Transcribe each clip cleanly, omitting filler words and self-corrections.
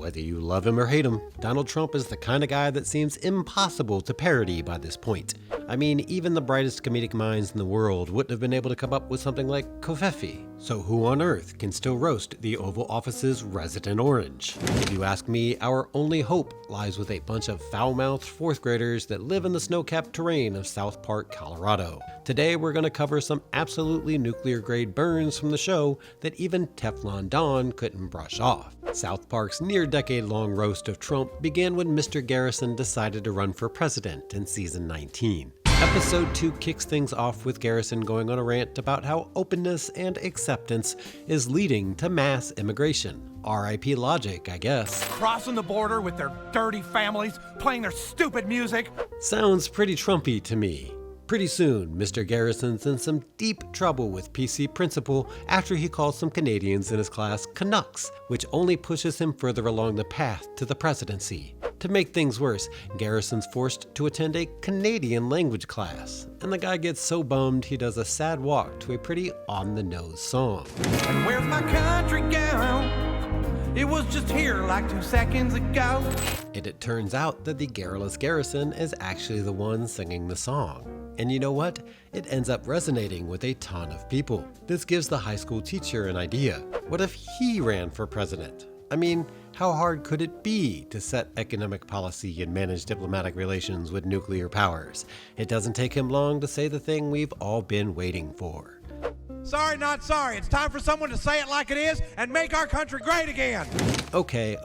Whether you love him or hate him, Donald Trump is the kind of guy that seems impossible to parody by this point. I mean, even the brightest comedic minds in the world wouldn't have been able to come up with something like Kofefi. So who on earth can still roast the Oval Office's resident orange? If you ask me, our only hope lies with a bunch of foul-mouthed fourth graders that live in the snow-capped terrain of South Park, Colorado. Today we're going to cover some absolutely nuclear-grade burns from the show that even Teflon Don couldn't brush off. South Park's near-decade-long roast of Trump began when Mr. Garrison decided to run for president in season 19. Episode 2 kicks things off with Garrison going on a rant about how openness and acceptance is leading to mass immigration. R.I.P. logic, I guess. Crossing the border with their dirty families, playing their stupid music. Sounds pretty Trumpy to me. Pretty soon, Mr. Garrison's in some deep trouble with PC principal after he calls some Canadians in his class Canucks, which only pushes him further along the path to the presidency. To make things worse, Garrison's forced to attend a Canadian language class, and the guy gets so bummed he does a sad walk to a pretty on-the-nose song. And where's my country gown? It was just here like 2 seconds ago. And it turns out that the garrulous Garrison is actually the one singing the song. And you know what? It ends up resonating with a ton of people. This gives the high school teacher an idea. What if he ran for president? I mean, how hard could it be to set economic policy and manage diplomatic relations with nuclear powers? It doesn't take him long to say the thing we've all been waiting for. Sorry, not sorry. It's time for someone to say it like it is and make our country great again. Okay.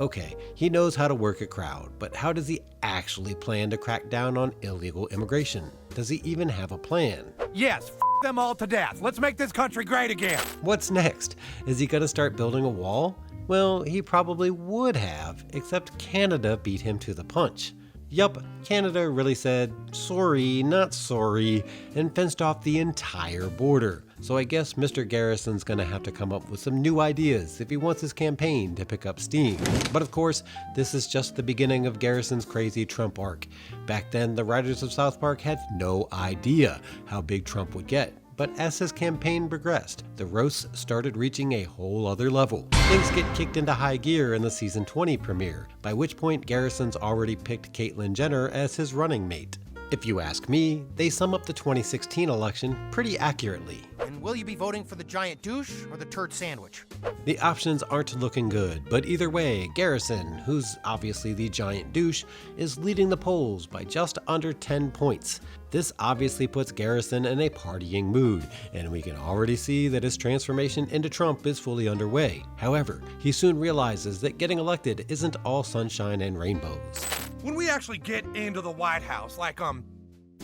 He knows how to work a crowd, but how does he actually plan to crack down on illegal immigration? Does he even have a plan? Yes, them all to death. Let's make this country great again. What's next? Is he gonna start building a wall? Well, he probably would have, except Canada beat him to the punch. Yup, Canada really said, sorry, not sorry, and fenced off the entire border. So I guess Mr. Garrison's gonna have to come up with some new ideas if he wants his campaign to pick up steam. But of course, this is just the beginning of Garrison's crazy Trump arc. Back then, the writers of South Park had no idea how big Trump would get. But as his campaign progressed, the roasts started reaching a whole other level. Things get kicked into high gear in the season 20 premiere, by which point Garrison's already picked Caitlyn Jenner as his running mate. If you ask me, they sum up the 2016 election pretty accurately. And will you be voting for the giant douche or the turd sandwich? The options aren't looking good, but either way, Garrison, who's obviously the giant douche, is leading the polls by just under 10 points. This obviously puts Garrison in a partying mood, and we can already see that his transformation into Trump is fully underway. However, he soon realizes that getting elected isn't all sunshine and rainbows. When we actually get into the White House,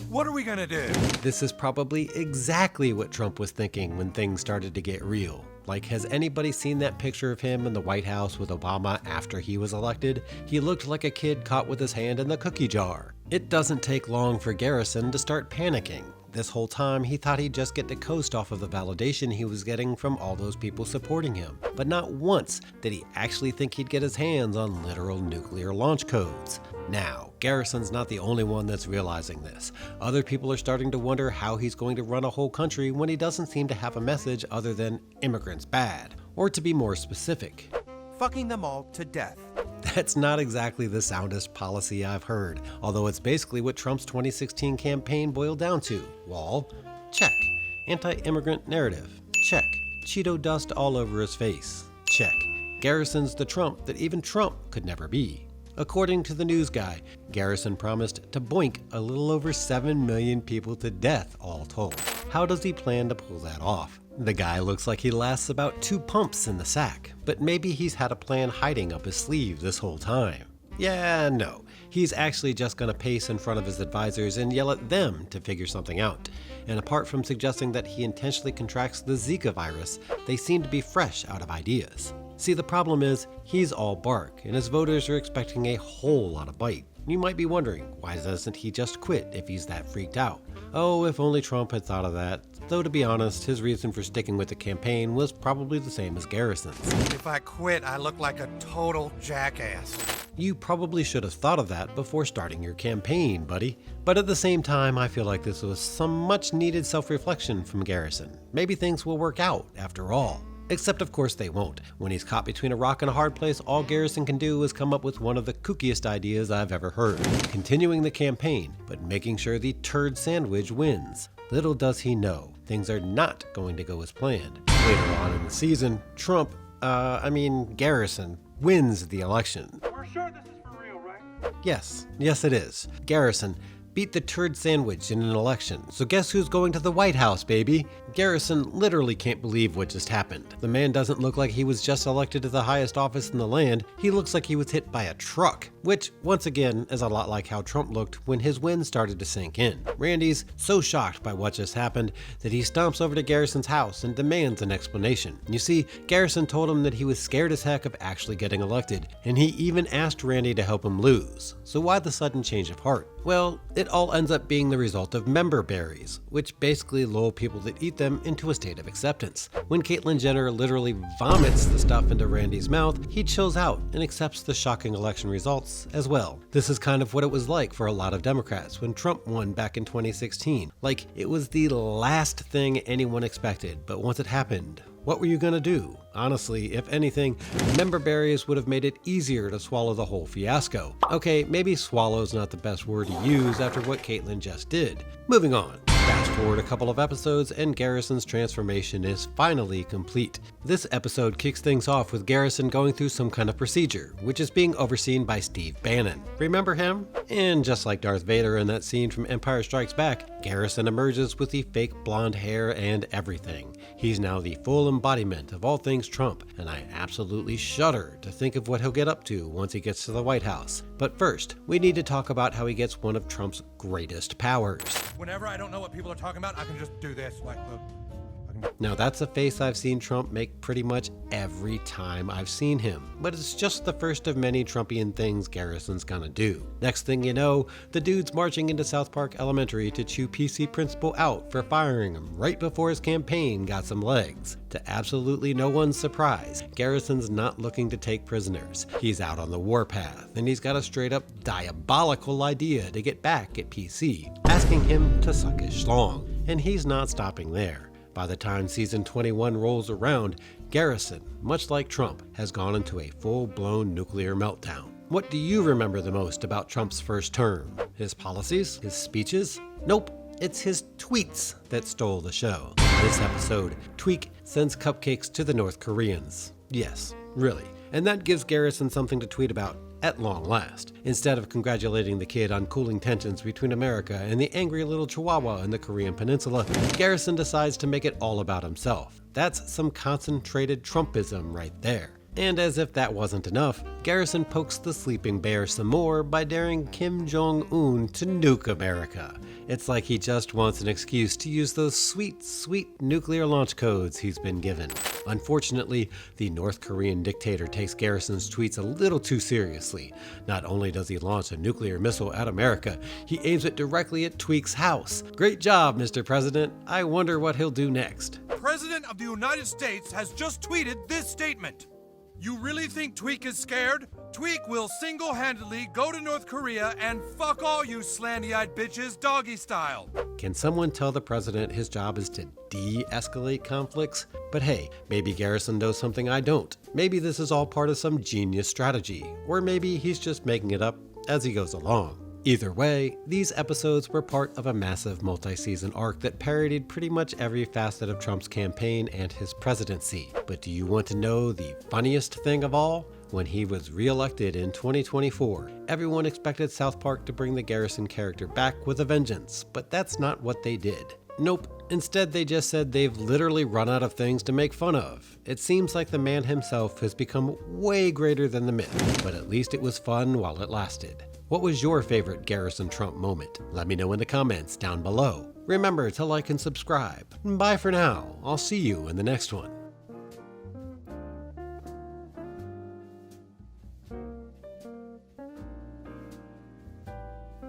what are we gonna do? This is probably exactly what Trump was thinking when things started to get real. Like, has anybody seen that picture of him in the White House with Obama after he was elected? He looked like a kid caught with his hand in the cookie jar. It doesn't take long for Garrison to start panicking. This whole time, he thought he'd just get to coast off of the validation he was getting from all those people supporting him. But not once did he actually think he'd get his hands on literal nuclear launch codes. Now, Garrison's not the only one that's realizing this. Other people are starting to wonder how he's going to run a whole country when he doesn't seem to have a message other than immigrants bad. Or to be more specific, Fucking them all to death. that's not exactly the soundest policy I've heard, although it's basically what Trump's 2016 campaign boiled down to. Wall? Check. Anti-immigrant narrative? Check. Cheeto dust all over his face? Check. Garrison's the Trump that even Trump could never be. According to the news guy, Garrison promised to boink a little over 7 million people to death all told. How does he plan to pull that off? The guy looks like he lasts about 2 pumps in the sack, but maybe he's had a plan hiding up his sleeve this whole time. Yeah, no. He's actually just gonna pace in front of his advisors and yell at them to figure something out. And apart from suggesting that he intentionally contracts the Zika virus, they seem to be fresh out of ideas. See, the problem is, he's all bark, and his voters are expecting a whole lot of bite. You might be wondering, why doesn't he just quit if he's that freaked out? Oh, if only Trump had thought of that. Though to be honest, his reason for sticking with the campaign was probably the same as Garrison's. If I quit, I look like a total jackass. You probably should have thought of that before starting your campaign, buddy. But at the same time, I feel like this was some much needed self-reflection from Garrison. Maybe things will work out after all. Except of course they won't. When he's caught between a rock and a hard place, all Garrison can do is come up with one of the kookiest ideas I've ever heard. Continuing the campaign, but making sure the turd sandwich wins. Little does he know, things are not going to go as planned. Later on in the season, Garrison wins the election. We're sure this is for real, right? Yes it is. Garrison beat the turd sandwich in an election. So guess who's going to the White House, baby? Garrison literally can't believe what just happened. The man doesn't look like he was just elected to the highest office in the land. He looks like he was hit by a truck, which once again is a lot like how Trump looked when his win started to sink in. Randy's so shocked by what just happened that he stomps over to Garrison's house and demands an explanation. You see, Garrison told him that he was scared as heck of actually getting elected, and he even asked Randy to help him lose. So why the sudden change of heart? Well, it all ends up being the result of member berries, which basically lull people that eat them into a state of acceptance. When Caitlyn Jenner literally vomits the stuff into Randy's mouth, he chills out and accepts the shocking election results as well. This is kind of what it was like for a lot of Democrats when Trump won back in 2016. Like, it was the last thing anyone expected, but once it happened, what were you gonna do? Honestly, if anything, member berries would have made it easier to swallow the whole fiasco. Okay, maybe swallow's not the best word to use after what Caitlyn just did. Moving on. Fast forward a couple of episodes and Garrison's transformation is finally complete. This episode kicks things off with Garrison going through some kind of procedure, which is being overseen by Steve Bannon. Remember him? And just like Darth Vader in that scene from Empire Strikes Back, Garrison emerges with the fake blonde hair and everything. He's now the full embodiment of all things Trump, and I absolutely shudder to think of what he'll get up to once he gets to the White House. But first, we need to talk about how he gets one of Trump's greatest powers. Whenever I don't know what people are talking about, I can just do this. Like, look. Now that's a face I've seen Trump make pretty much every time I've seen him, but it's just the first of many Trumpian things Garrison's gonna do. Next thing you know, the dude's marching into South Park Elementary to chew PC principal out for firing him right before his campaign got some legs. To absolutely no one's surprise, Garrison's not looking to take prisoners. He's out on the warpath, and he's got a straight up diabolical idea to get back at PC, asking him to suck his schlong. And he's not stopping there. By the time season 21 rolls around, Garrison, much like Trump, has gone into a full-blown nuclear meltdown. What do you remember the most about Trump's first term? His policies? His speeches? Nope, it's his tweets that stole the show. This episode, Tweak sends cupcakes to the North Koreans. Yes, really. And that gives Garrison something to tweet about at long last. Instead of congratulating the kid on cooling tensions between America and the angry little chihuahua in the Korean peninsula, Garrison decides to make it all about himself. That's some concentrated Trumpism right there. And as if that wasn't enough, Garrison pokes the sleeping bear some more by daring Kim Jong-un to nuke America. It's like he just wants an excuse to use those sweet, sweet nuclear launch codes he's been given. Unfortunately, the North Korean dictator takes Garrison's tweets a little too seriously. Not only does he launch a nuclear missile at America, he aims it directly at Tweak's house. Great job, Mr. President. I wonder what he'll do next. President of the United States has just tweeted this statement. You really think Tweak is scared? Tweak will single-handedly go to North Korea and fuck all you slanty-eyed bitches doggy style. Can someone tell the president his job is to de-escalate conflicts? But hey, maybe Garrison knows something I don't. Maybe this is all part of some genius strategy. Or maybe he's just making it up as he goes along. Either way, these episodes were part of a massive multi-season arc that parodied pretty much every facet of Trump's campaign and his presidency. But do you want to know the funniest thing of all? When he was re-elected in 2024, everyone expected South Park to bring the Garrison character back with a vengeance, but that's not what they did. Nope. Instead, they just said they've literally run out of things to make fun of. It seems like the man himself has become way greater than the myth, but at least it was fun while it lasted. What was your favorite Garrison Trump moment? Let me know in the comments down below. Remember to like and subscribe. Bye for now. I'll see you in the next one.